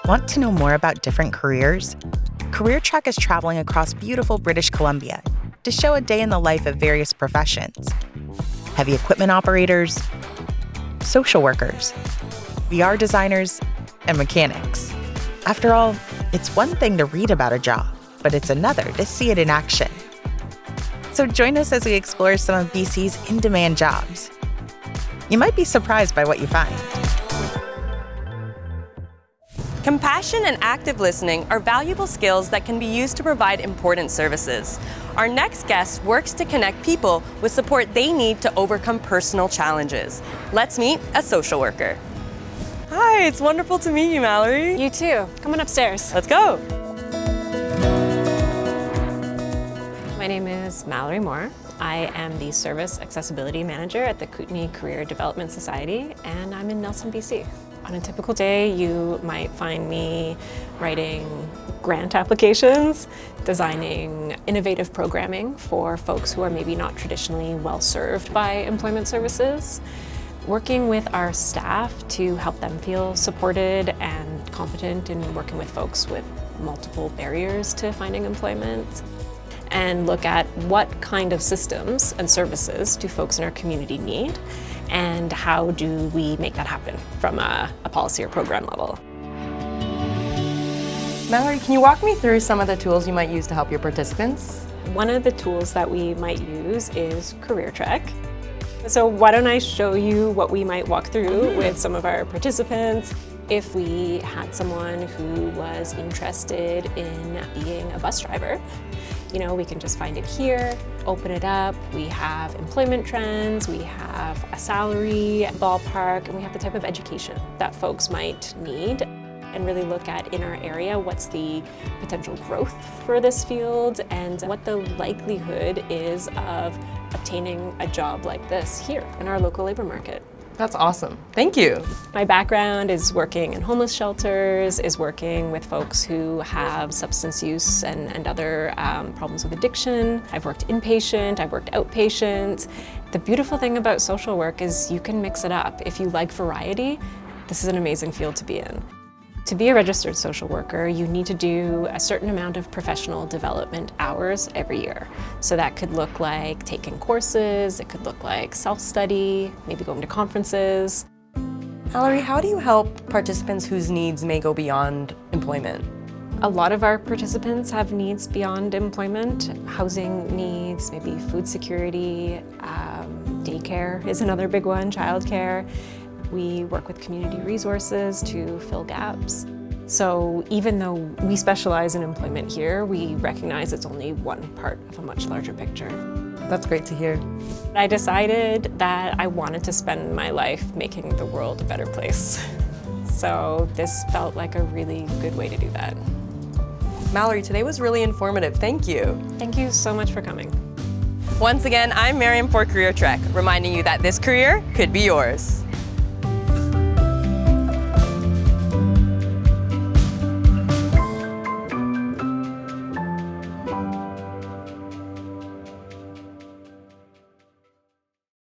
Want to know more about different careers? CareerTrack is traveling across beautiful British Columbia to show a day in the life of various professions. Heavy equipment operators, social workers, VR designers, and mechanics. After all, it's one thing to read about a job, but it's another to see it in action. So join us as we explore some of BC's in-demand jobs. You might be surprised by what you find. Compassion and active listening are valuable skills that can be used to provide important services. Our next guest works to connect people with support they need to overcome personal challenges. Let's meet a social worker. Hi, it's wonderful to meet you, Mallory. You too. Come on upstairs. Let's go. My name is Mallory Moore. I am the Service Accessibility Manager at the Kootenay Career Development Society, and I'm in Nelson, BC. On a typical day, you might find me writing grant applications, designing innovative programming for folks who are maybe not traditionally well served by employment services, working with our staff to help them feel supported and competent in working with folks with multiple barriers to finding employment, and look at what kind of systems and services do folks in our community need, and how do we make that happen from a policy or program level. Mallory, can you walk me through some of the tools you might use to help your participants? One of the tools that we might use is CareerTrack. So why don't I show you what we might walk through with some of our participants. If we had someone who was interested in being a bus driver, we can just find it here, open it up. We have employment trends, we have a salary ballpark, and we have the type of education that folks might need, and really look at in our area what's the potential growth for this field and what the likelihood is of obtaining a job like this here in our local labor market. That's awesome. Thank you. My background is working in homeless shelters, is working with folks who have substance use and other problems with addiction. I've worked inpatient, I've worked outpatient. The beautiful thing about social work is you can mix it up. If you like variety, this is an amazing field to be in. To be a registered social worker, you need to do a certain amount of professional development hours every year. So that could look like taking courses, it could look like self-study, maybe going to conferences. Mallory, how do you help participants whose needs may go beyond employment? A lot of our participants have needs beyond employment, housing needs, maybe food security, daycare is another big one, childcare. We work with community resources to fill gaps. So even though we specialize in employment here, we recognize it's only one part of a much larger picture. That's great to hear. I decided that I wanted to spend my life making the world a better place. So this felt like a really good way to do that. Mallory, today was really informative. Thank you. Thank you so much for coming. Once again, I'm Miriam for CareerTrack, reminding you that this career could be yours.